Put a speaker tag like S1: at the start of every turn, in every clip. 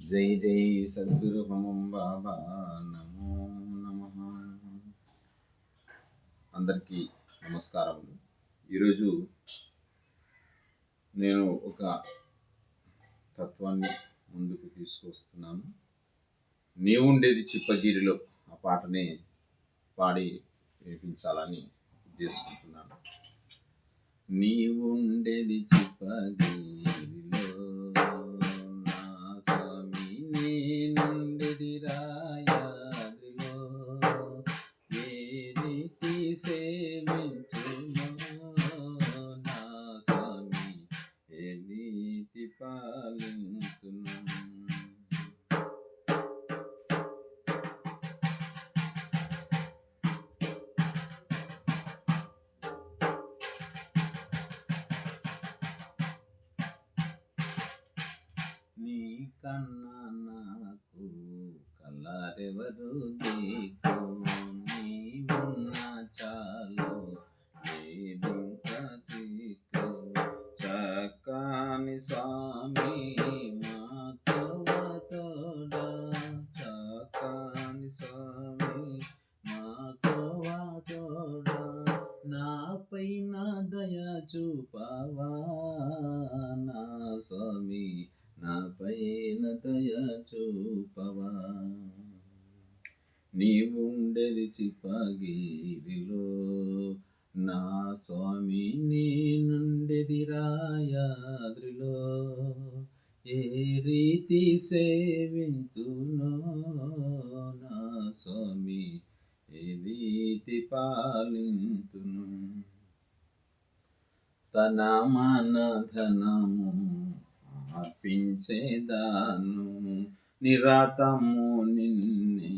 S1: జై జై సద్గురు హమం బాబా నమో నమః. అందరికీ నమస్కారములు. ఈరోజు నేను ఒక తత్వాన్ని ముందుకు తీసుకొస్తున్నాను. నీవుండేది చిప్పగిరిలో ఆ పాటని పాడి వినిపించాలని చేసుకుంటున్నాను. నీవుండేది చిప్పగిరిలో నా స్వామి, నేనుండేది రాయాదిలో, ఏ రీతి సేవించునో నా స్వామి, ఏ రీతి పాలించును. నీ కన్నా నాకు కలరెవరు నీకు, నీవున్నా చాలు ఏదింకా చీకు. చక్కని స్వామి మాకు తోడా, చక్కని స్వామి మాకు తోడా, నాపైన దయ చూపవా నా స్వామి, నా పైన దయ చూపవా. నీవుండేది చిప్పగిరిలో నా స్వామి, నేనుండేది రాయాద్రిలో, ఏ రీతి సేవింతునో నా స్వామి, ఏ రీతి పాలింతును. తన మన ధనము అర్పించేదాను, నిరాతము నిన్నే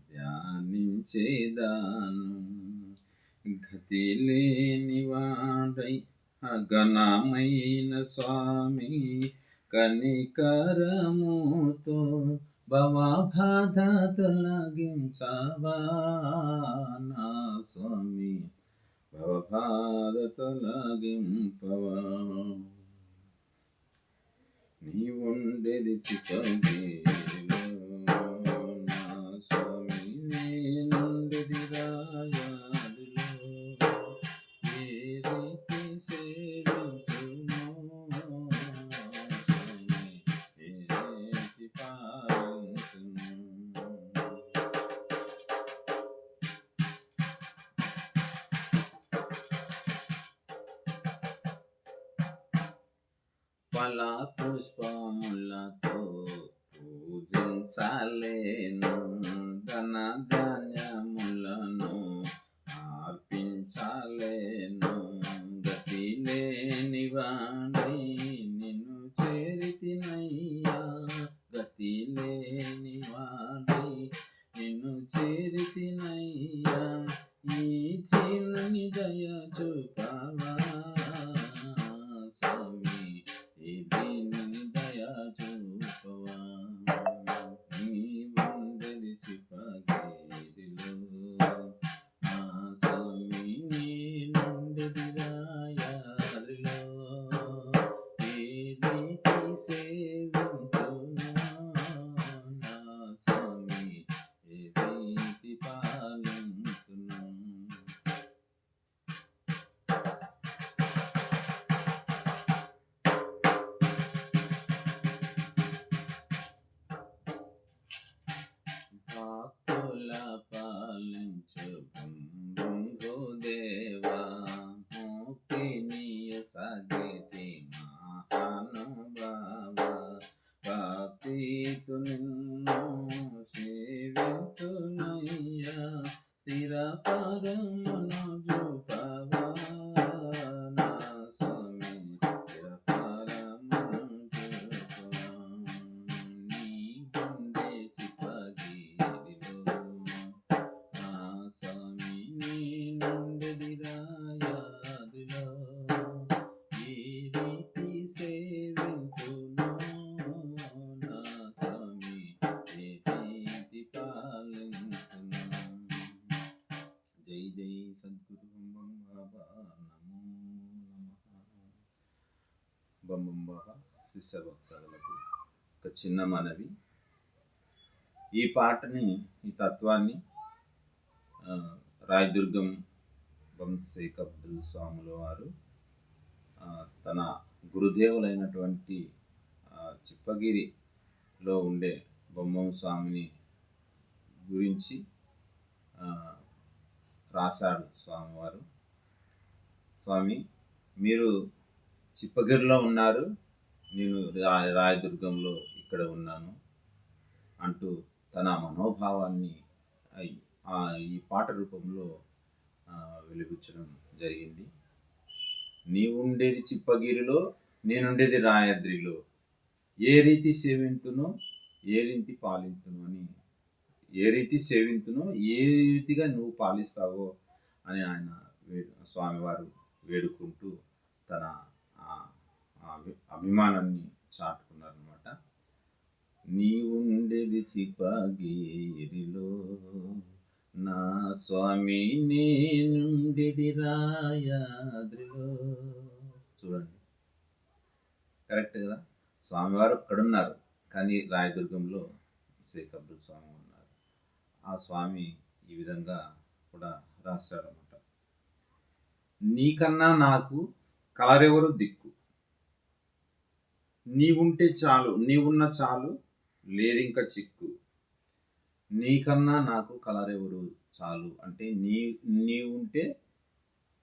S1: ధ్యానించేదాను. గతి లేని వాడై అగణమైన స్వామి, కనికరముతో భవబాధ తొలగించవా నా స్వామి, భవబాధ తొలగింపవా. నీవుండేది చిప్పగిరిలో నా స్వామి, నేనుండేది రాయాదిలో, ఏ రీతి సేవించునో స్వామి, ఏ రీతి పాలించును. ఫల పుష్పములతో పూజించలేను, ధన ధాన్యములను అర్పించలేను. గతి లేని వాణ్ణి నిన్ను చేరితినయ్యా, గతి లేని వాణ్ణి నిన్ను చేరితినయ్యా. ఈ దీనుని దయ చూపవా స్వామి, ఈ దీనుని దయ చూపవా. నీవుండేది చిప్పగిరిలో నా స్వామి, నేనుండేది రాయాదిలో, ఏ రీతి సేవింతునో నా స్వామి, ఏ రీతి పాలింతును. భక్తుల పాలించు బంధుదేవా, మోకినీయ సగతి మహానుభావా. భక్తితో నిన్ను సేవింతునయ్యా, స్థిర పరమును చూపవా నా స్వామి, స్థిర పరమును చూపవా. నీవుండే చిప్పగిరిలో నా స్వామి, నేనుండేది రాయాదిలో, ఏ రీతి సేవింతునో నా స్వామి, ఏ రీతి పాలింతును. జై జై సద్గురు హమం బాబా నమో నమః. బొమ్మం బాబా శిష్య భక్తులకు ఒక చిన్న మనవి. ఈ పాటని, ఈ తత్వాన్ని ఆ, రాయదుర్గం వంశీక్ అబ్దుల్ స్వాముల వారు తన గురుదేవులైనటువంటి చిప్పగిరిలో ఉండే బొమ్మం స్వామిని గురించి రాశాడు స్వామివారు. స్వామి, మీరు చిప్పగిరిలో ఉన్నారు, నేను రాయదుర్గంలో ఇక్కడ ఉన్నాను అంటూ తన మనోభావాన్ని ఈ పాట రూపంలో వెలిబుచ్చడం జరిగింది. నీవుండేది చిప్పగిరిలో, నేనుండేది రాయద్రిలో, ఏ రీతి సేవింతునో ఏ రీతి పాలింతును అని, ఏ రీతి సేవింతునో ఏ రీతిగా నువ్వు పాలిస్తావో అని ఆయన స్వామివారు వేడుకుంటూ తన అభిమానాన్ని చాటుకున్నారనమాట. నీవుండేది చిప్పగిరిలో, నా స్వామి నేనుండేది రాయాద్రిలో. చూడండి, కరెక్ట్ కదా? స్వామివారు అక్కడున్నారు, కానీ రాయదుర్గంలో షేక్ అబ్దుల్ స్వామి ఉన్నారు. ఆ స్వామి ఈ విధంగా కూడా రాశారన్నమాట. నీకన్నా నాకు కలరెవరు దిక్కు, నీవుంటే చాలు, నీవున్న చాలు, లేదింక చిక్కు. నీకన్నా నాకు కలరెవరు చాలు అంటే నీవుంటే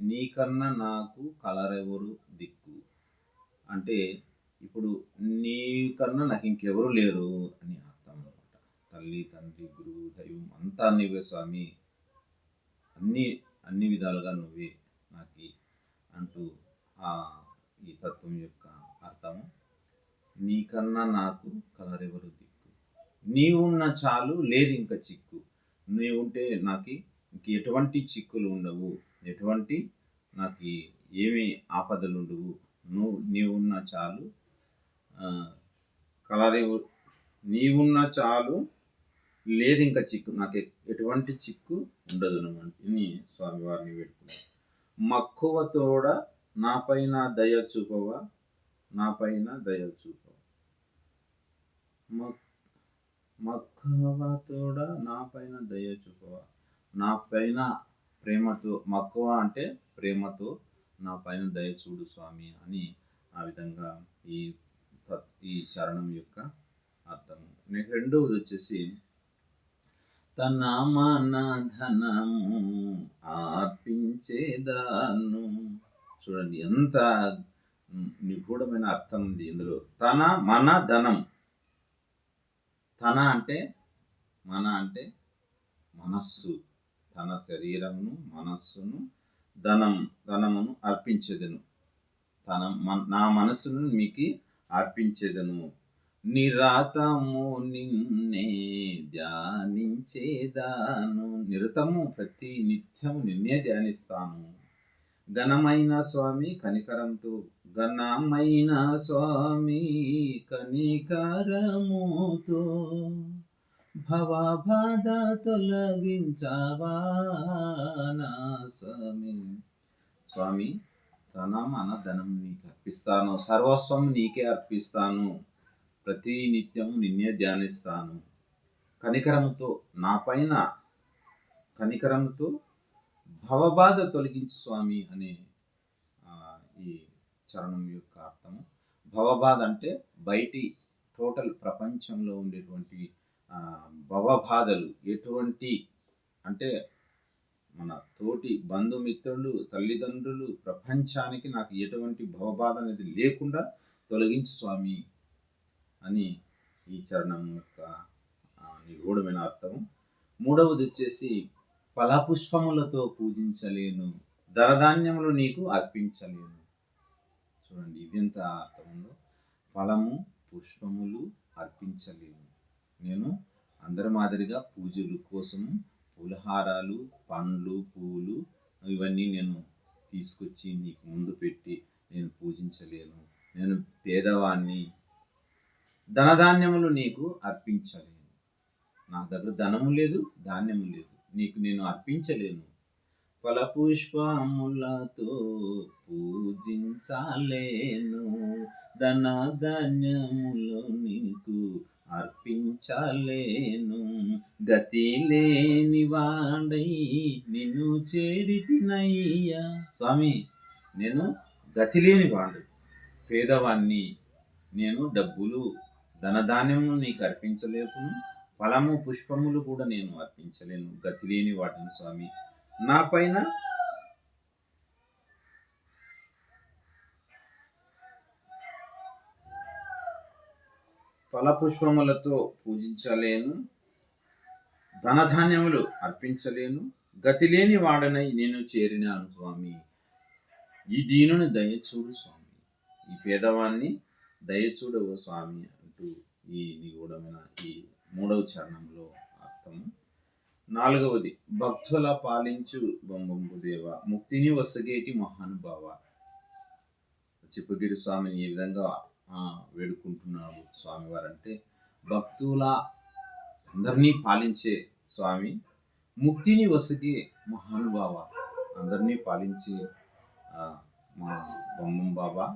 S1: నీకన్నా నాకు కలరెవరు దిక్కు అంటే ఇప్పుడు నీకన్నా నాకు ఇంకెవరు లేరు అని అర్థం అనమాట. తల్లి, తండ్రి, గురువు, దైవం అంతా నీవే స్వామి, అన్ని విధాలుగా నువ్వే నాకు అంటూ ఈ తత్వం యొక్క అర్థము. నీకన్నా నాకు కలరెవరు దిక్కు, నీవున్న చాలు, లేదు ఇంకా చిక్కు. నీవుంటే నాకు ఇంక ఎటువంటి చిక్కులు ఉండవు, ఎటువంటి నాకు ఏమి ఆపదలు ఉండవు. నీవున్న చాలు, నీవున్న చాలు, లేదు ఇంకా చిక్కు, నాకు ఎటువంటి చిక్కు ఉండదు అని స్వామివారిని పెట్టుకున్నాను. మక్కువతోడ నాపైన దయ చూపవా, నాపైన దయ చూపవా. మక్కువతోడ నాపైన దయ చూపవా, నా పైన ప్రేమతో, మక్కువ అంటే ప్రేమతో నా పైన దయ చూడు స్వామి అని ఆ విధంగా ఈ శరణం యొక్క అర్థము. రెండవది వచ్చేసి తన మన ధనము అర్పించేదాను. చూడండి, ఎంత నిగూఢమైన అర్థం ఉంది ఇందులో. తన మన ధనం, తన అంటే మన అంటే మనస్సు, తన శరీరమును మనస్సును ధనమును అర్పించేదను, నా మనస్సును మీకు అర్పించేదను. నిరతము నిన్నే ధ్యానించేదాను, నిరతము ప్రతి నిత్యము నిన్నే ధ్యానిస్తాను. ఘనమైన స్వామి కనికరంతో, ఘనమైన స్వామి కనికరముతో, భవబాధ తొలగించవా నా స్వామి. స్వామి, తన మన ధనం నీకు అర్పిస్తాను, సర్వస్వం నీకే అర్పిస్తాను, ప్రతి నిత్యము నిన్నే ధ్యానిస్తాను. కనికరముతో, నా పైన కనికరముతో భవబాధ తొలగించు స్వామి అనే ఈ చరణం యొక్క అర్థము. భవబాధ అంటే బయటి టోటల్ ప్రపంచంలో ఉండేటువంటి భవబాధలు, ఎటువంటి అంటే మన తోటి బంధుమిత్రులు, తల్లిదండ్రులు, ప్రపంచానికి నాకు ఎటువంటి భవబాధ అనేది లేకుండా తొలగించు స్వామి అని ఈ చరణం యొక్క నిగూఢమైన అర్థము. మూడవది వచ్చేసి ఫలపుష్పములతో పూజించలేను, ధనధాన్యములు నీకు అర్పించలేను. చూడండి, ఇది ఎంత అర్థం ఉందో. ఫలము పుష్పములు అర్పించలేను, నేను అందరి మాదిరిగా పూజలు కోసము పులిహారాలు, పండ్లు, పూలు ఇవన్నీ నేను తీసుకొచ్చి నీకు ముందు పెట్టి నేను పూజించలేను. నేను పేదవాణ్ణి, ధనధాన్యములు నీకు అర్పించలేను. నా దగ్గర ధనము లేదు, ధాన్యము లేదు, నీకు నేను అర్పించలేను. ఫలపుష్పములతో పూజించలేను, ధనధాన్యములు నీకు అర్పించలేను. గతి లేని వాడై నిన్ను చేరితినయ్యా. స్వామి, నేను గతి లేని వాడు, పేదవాణ్ణి. నేను డబ్బులు ధనధాన్యములు నీకు అర్పించలేకును, ఫలము పుష్పములు కూడా నేను అర్పించలేను. గతి లేని వాటిని స్వామి. నా పైన ఫలపుష్పములతో పూజించలేను, ధనధాన్యములు అర్పించలేను. గతి లేని వాడనై నేను చేరినాను స్వామి. ఈ దీనుని దయచూడు స్వామి, ఈ పేదవాన్ని దయచూడవు స్వామి అంటూ ఈ నిగూఢమైన ఈ 3వ చరణంలో అర్థము. 4వది, భక్తుల పాలించు బొంబొంబు దేవ, ముక్తిని వసగేటి మహానుభావ. చిప్పగిరి స్వామిని ఏ విధంగా వేడుకుంటున్నాడు స్వామివారు అంటే, భక్తుల అందరినీ పాలించే స్వామి, ముక్తిని వసగే మహానుభావ. అందరినీ పాలించే మా బొమ్మం బాబా,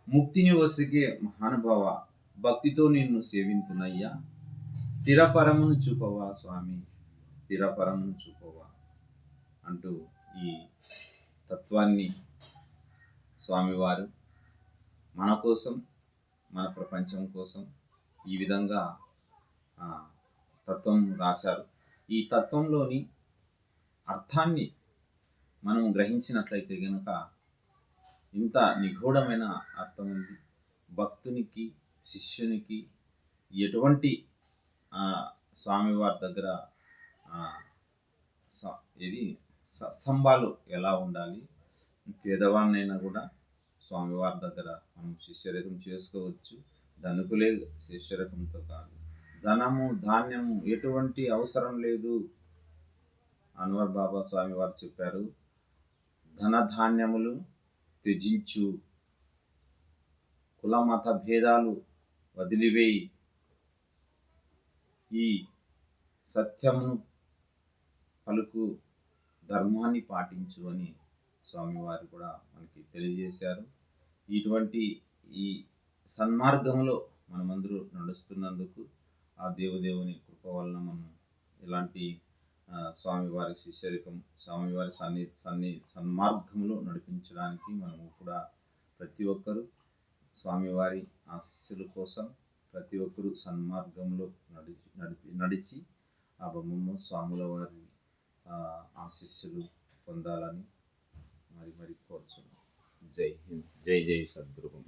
S1: ముక్తిని వసగే మహానుభావ, భక్తితో నిన్ను సేవింతునయ్యా. స్థిరపరమును చూపవా స్వామి, స్థిరపరమును చూపవా అంటూ ఈ తత్వాన్ని స్వామివారు మన కోసం, మన ప్రపంచం కోసం ఈ విధంగా తత్వం రాశారు. ఈ తత్వంలోని అర్థాన్ని మనం గ్రహించినట్లయితే కనుక ఇంత నిగూఢమైన అర్థం ఉంది. భక్తునికి, శిష్యునికి ఎటువంటి స్వామివారి దగ్గర ఇది సత్సంబాలు ఎలా ఉండాలి, పేదవాన్నైనా కూడా స్వామివారి దగ్గర మనం శిష్యరకం చేసుకోవచ్చు. ధనుకులే శిష్యరకంతో కాదు, ధనము ధాన్యము ఎటువంటి అవసరం లేదు. అన్వర్ బాబా స్వామి వారు చెప్పారు, ధనధాన్యములు త్యజించు, కుల మత భేదాలు వదిలివేయి, ఈ సత్యమును పలుకు, ధర్మాన్ని పాటించు అని స్వామివారు కూడా మనకి తెలియజేశారు. ఇటువంటి ఈ సన్మార్గంలో మనమందరూ నడుస్తున్నందుకు ఆ దేవదేవుని కృప వలన మనం ఇలాంటి స్వామివారి శిష్యరికం, స్వామివారి సన్మార్గంలో నడిపించడానికి మనము కూడా ప్రతి ఒక్కరూ స్వామివారి ఆశీస్సుల కోసం ప్రతి ఒక్కరూ సన్మార్గంలో నడిచి ఆ బొమ్మమ్మ స్వాముల వారి ఆశీస్సులు పొందాలని మరి కోరుచున్నాం. జై హింద్, జై జై సద్గురు.